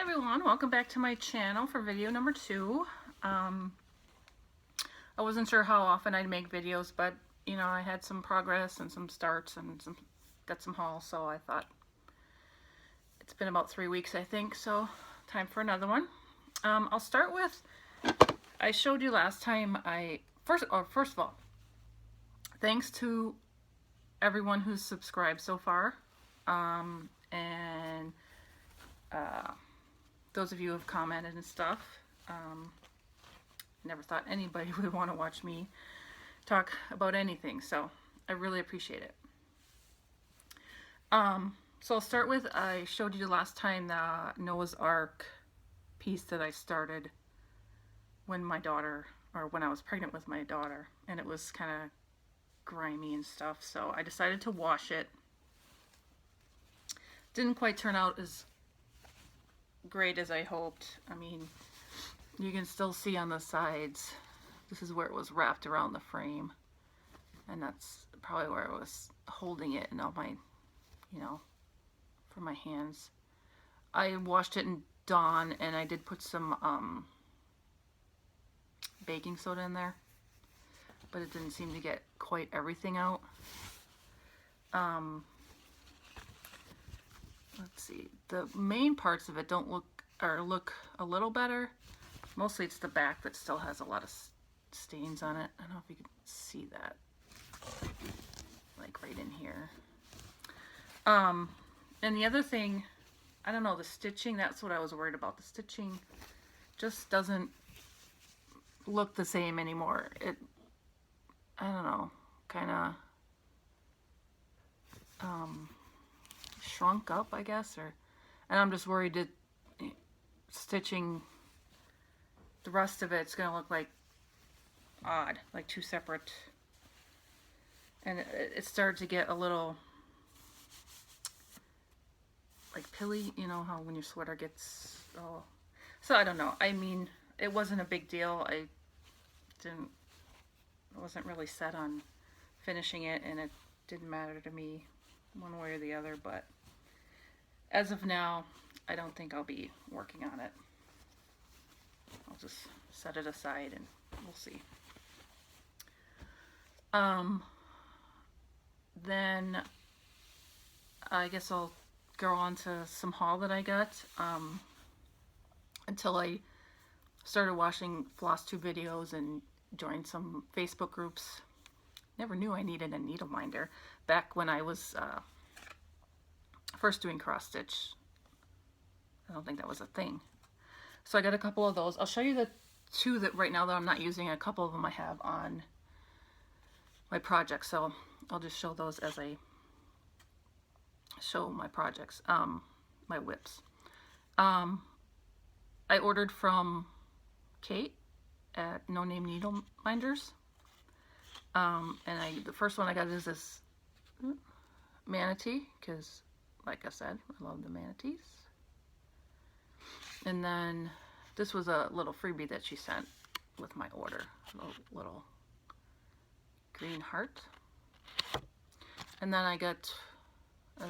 everyone, welcome back to my channel for video number 2. I wasn't sure how often I'd make videos, but you know, I had some progress and some starts and got some hauls, so I thought it's been about 3 weeks, I think, so time for another one. I'll start with, I showed you last time, first of all, thanks to everyone who's subscribed so far, and those of you who have commented and stuff. Never thought anybody would want to watch me talk about anything, so I really appreciate it. So I'll start with, I showed you last time the Noah's Ark piece that I started when my daughter, or when I was pregnant with my daughter, and it was kind of grimy and stuff, so I decided to wash it. Didn't quite turn out as great as I hoped. I mean, you can still see on the sides, this is where it was wrapped around the frame, and that's probably where I was holding it, and all my, you know, for my hands. I washed it in Dawn, and I did put some baking soda in there, but it didn't seem to get quite everything out. Let's see, the main parts of it don't look, or look a little better. Mostly it's the back that still has a lot of stains on it. I don't know if you can see that, like right in here. And the other thing, I don't know, the stitching, that's what I was worried about. The stitching just doesn't look the same anymore. It, I don't know, kind of shrunk up, I guess, and I'm just worried that stitching the rest of it's gonna look like odd, like two separate, and it started to get a little like pilly, you know how when your sweater gets, oh, so I don't know. I mean, it wasn't a big deal. I wasn't really set on finishing it, and it didn't matter to me one way or the other, but as of now, I don't think I'll be working on it. I'll just set it aside and we'll see. Then I guess I'll go on to some haul that I got. Until I started watching Flosstube videos and joined some Facebook groups. Never knew I needed a needle minder back when I was first doing cross stitch. I don't think that was a thing. So I got a couple of those. I'll show you the two that right now that I'm not using. A couple of them I have on my project, so I'll just show those as I show my projects, my WIPs. I ordered from Kate at No Name Needle Minders, and the first one I got is this Manatee, because like I said, I love the manatees. And then this was a little freebie that she sent with my order, a little green heart. And then I got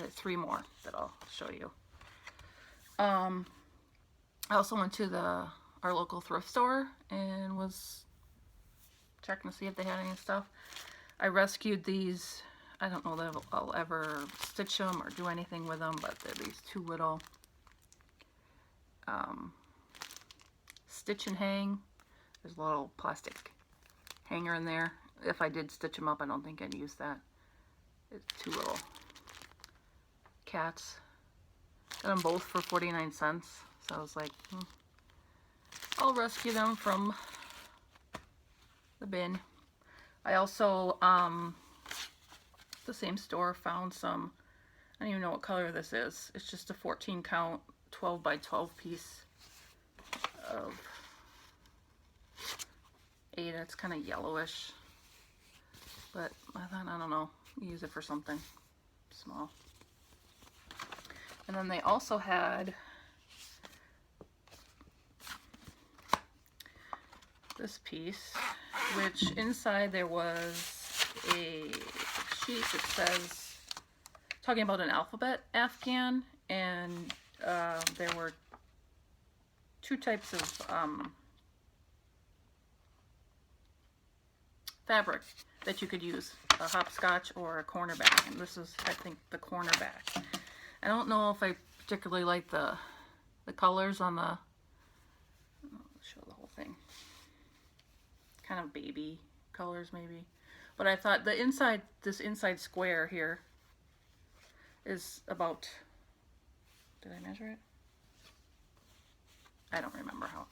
3 more that I'll show you. I also went to our local thrift store and was checking to see if they had any stuff. I rescued these. I don't know that I'll ever stitch them or do anything with them, but they're these 2 little stitch and hang. There's a little plastic hanger in there. If I did stitch them up, I don't think I'd use that. It's 2 little cats. Got them both for 49 cents. So I was like, I'll rescue them from the bin. I also, the same store, found some, I don't even know what color this is. It's just a 14 count 12 by 12 piece of Ada. It's kind of yellowish, but I thought, I don't know, use it for something small. And then they also had this piece, which inside there was a sheet that says, talking about an alphabet afghan, and there were two types of fabric that you could use, a hopscotch or a cornerback, and this is, I think, the cornerback. I don't know if I particularly like the colors on the, I'll show the whole thing, kind of baby colors maybe, but I thought the inside, this inside square here is about, did I measure it? I don't remember how.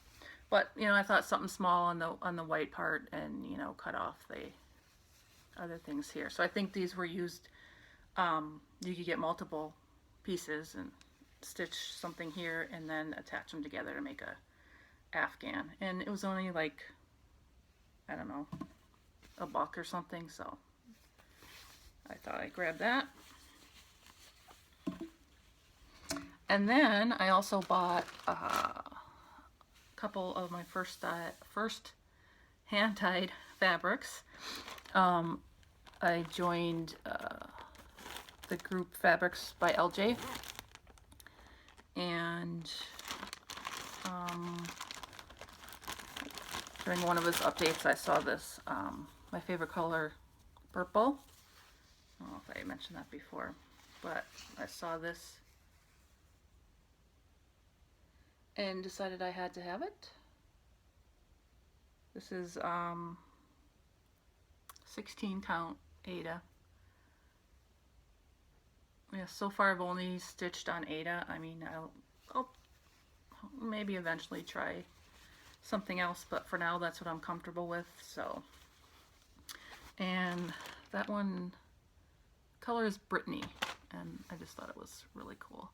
But, you know, I thought something small on the white part and, you know, cut off the other things here. So I think these were used, you could get multiple pieces and stitch something here and then attach them together to make a afghan. And it was only like, I don't know, $1 or something. So I thought I'd grab that. And then I also bought couple of my first hand-dyed fabrics. I joined the group Fabrics by LJ, and during one of his updates I saw this, my favorite color, purple. I don't know if I mentioned that before, but I saw this and decided I had to have it. This is 16 count Aida. Yeah, so far I've only stitched on Aida. I mean, I'll maybe eventually try something else, but for now that's what I'm comfortable with. So, and that one color is Brittany, and I just thought it was really cool.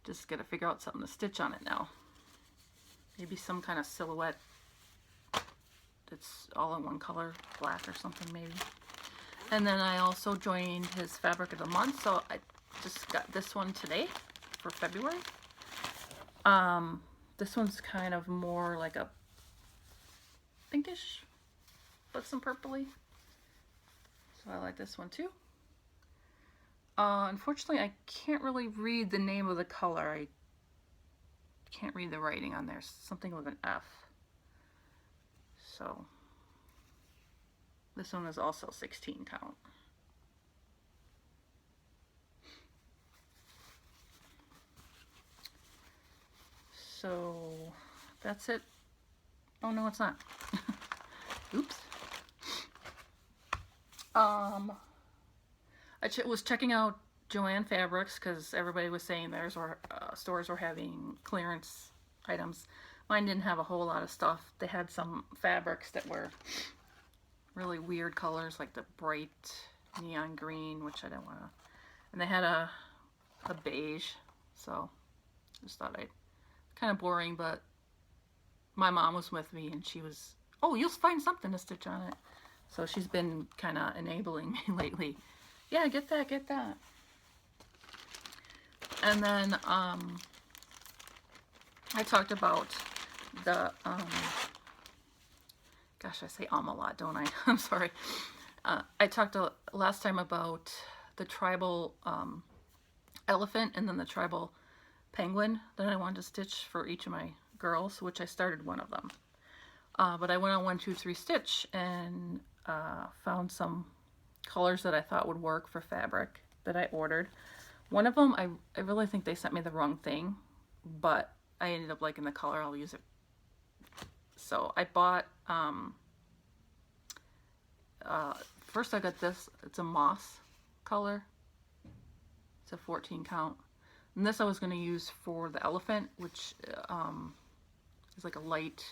Just gotta figure out something to stitch on it now. Maybe some kind of silhouette that's all in one color, black or something maybe. And then I also joined his Fabric of the Month, so I just got this one today for February. This one's kind of more like a pinkish, but some purpley. So I like this one too. Unfortunately, I can't really read the name of the color. I can't read the writing on there. Something with an F. So this one is also 16 count. So that's it. Oh no, it's not. Oops. I was checking out Joann Fabrics because everybody was saying theirs were stores were having clearance items. Mine didn't have a whole lot of stuff. They had some fabrics that were really weird colors, like the bright neon green, which I don't want to. And they had a beige, so I just thought I'd, kind of boring, but my mom was with me and she was, oh, you'll find something to stitch on it. So she's been kind of enabling me lately. Yeah, get that, get that. And then I talked about the, gosh, I say a lot, don't I? I'm sorry. I talked last time about the tribal elephant and then the tribal penguin that I wanted to stitch for each of my girls, which I started one of them. But I went on 1, 2, 3 stitch and found some colors that I thought would work for fabric that I ordered. One of them, I really think they sent me the wrong thing, but I ended up liking the color. I'll use it. So I bought, first I got this, it's a moss color. It's a 14 count. And this I was going to use for the elephant, which is like a light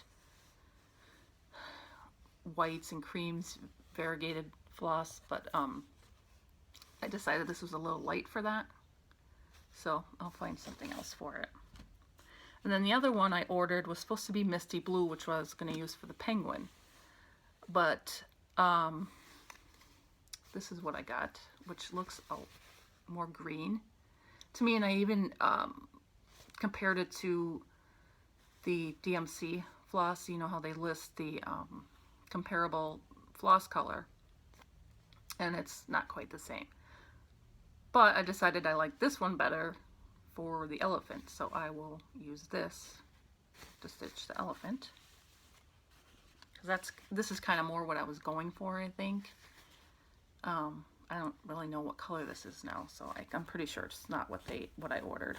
whites and creams variegated floss, but I decided this was a little light for that, so I'll find something else for it. And then the other one I ordered was supposed to be Misty Blue, which I was going to use for the penguin, but this is what I got, which looks more green to me, and I even compared it to the DMC floss. You know how they list the comparable floss color, and it's not quite the same. But I decided I like this one better for the elephant, so I will use this to stitch the elephant. Because this is kind of more what I was going for, I think. I don't really know what color this is now, so I'm pretty sure it's not what I ordered.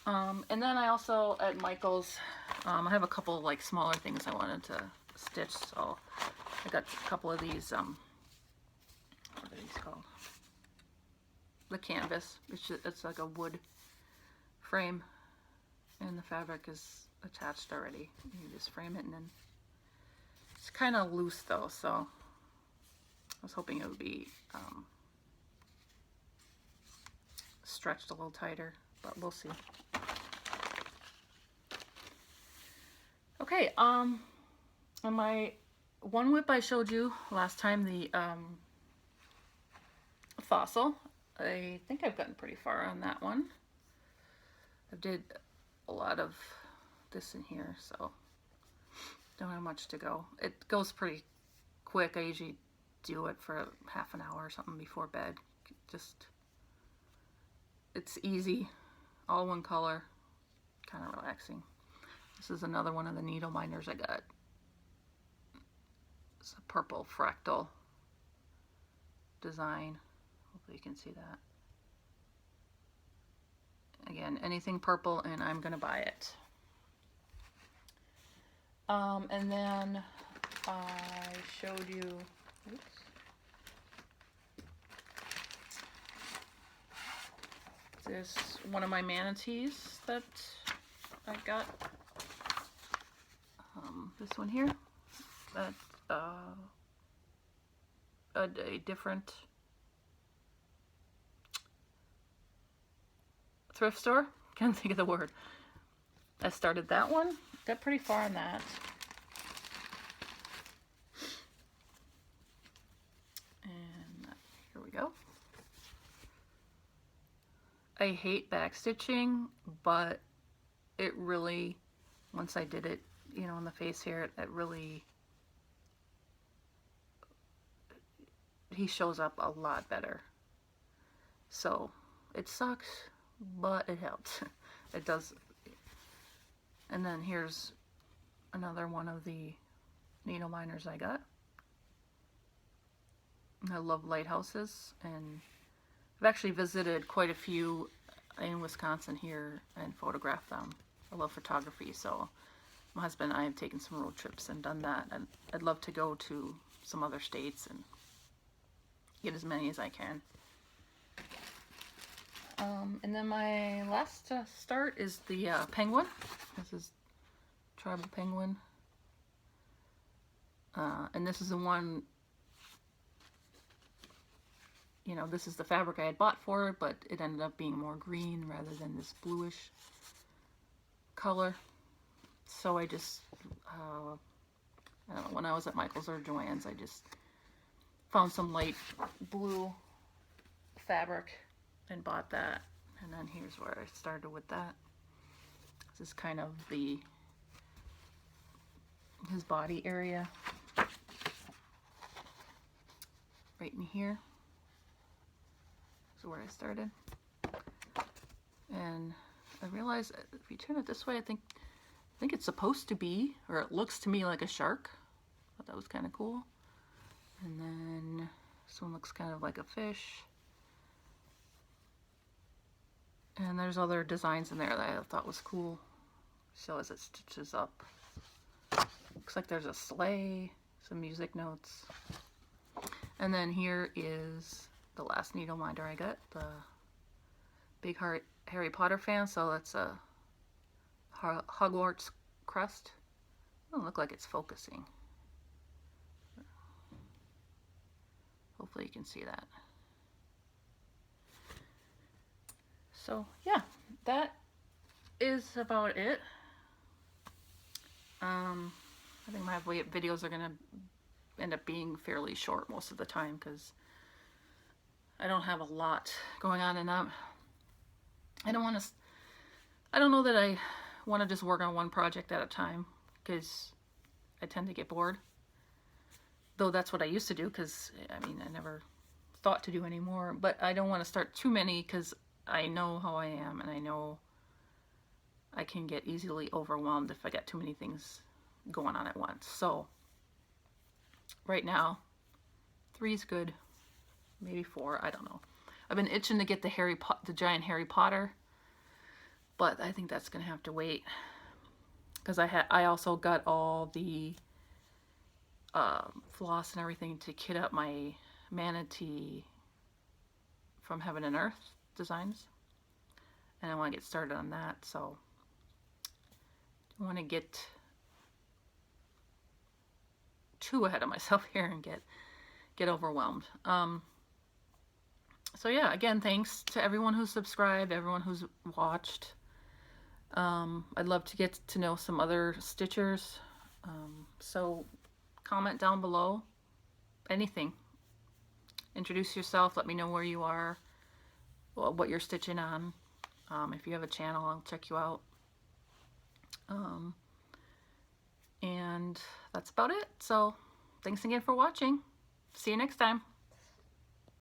And then I also, at Michael's, I have a couple like smaller things I wanted to stitch, so I got a couple of these, what are these called? The canvas. It's like a wood frame, and the fabric is attached already. You just frame it, and then it's kind of loose though, so I was hoping it would be stretched a little tighter, but we'll see. Okay, and my one WIP I showed you last time, the fossil, I think I've gotten pretty far on that one. I did a lot of this in here, so don't have much to go. It goes pretty quick. I usually do it for half an hour or something before bed. Just, it's easy, all one color, kind of relaxing. This is another one of the needle minders I got. It's a purple fractal design. Hopefully you can see that. Again, anything purple and I'm gonna buy it. And then I showed you, oops, this one of my manatees that I got. This one here, at a different thrift store. Can't think of the word. I started that one. Got pretty far on that. And here we go. I hate back stitching, but it really, once I did it, you know, on the face here, it really, he shows up a lot better. So it sucks, but it helps. It does. And then here's another one of the needle minders I got. I love lighthouses, and I've actually visited quite a few in Wisconsin here and photographed them. I love photography, so my husband and I have taken some road trips and done that, and I'd love to go to some other states and get as many as I can. And then my last start is the penguin. This is tribal penguin. And this is the one, you know, this is the fabric I had bought for it, but it ended up being more green rather than this bluish color. So I just, I don't know, when I was at Michael's or Joann's, I just found some light blue fabric and bought that. And then here's where I started with that. This is kind of his body area. Right in here. So where I started. And I realized if you turn it this way, I think it's supposed to be, or it looks to me like a shark. Thought that was kind of cool. And then this one looks kind of like a fish. And there's other designs in there that I thought was cool. So as it stitches up, looks like there's a sleigh, some music notes. And then here is the last needle minder I got, the big Harry Potter fan, so that's a Hogwarts crest. Doesn't look like it's focusing. Hopefully you can see that. So yeah, that is about it. I think my videos are gonna end up being fairly short most of the time because I don't have a lot going on, and I don't know that I want to just work on one project at a time because I tend to get bored. Though that's what I used to do, because I mean I never thought to do anymore. But I don't want to start too many because I know how I am, and I know I can get easily overwhelmed if I got too many things going on at once. So right now, 3 is good, maybe 4, I don't know. I've been itching to get the giant Harry Potter, but I think that's gonna have to wait, because I also got all the floss and everything to kit up my Manatee from Heaven and Earth designs, and I want to get started on that. So I want to get too ahead of myself here and get overwhelmed. So yeah, again, thanks to everyone who's subscribed, everyone who's watched. I'd love to get to know some other stitchers. So comment down below, anything. Introduce yourself, let me know where you are, what you're stitching on. If you have a channel, I'll check you out. And that's about it. So thanks again for watching. See you next time.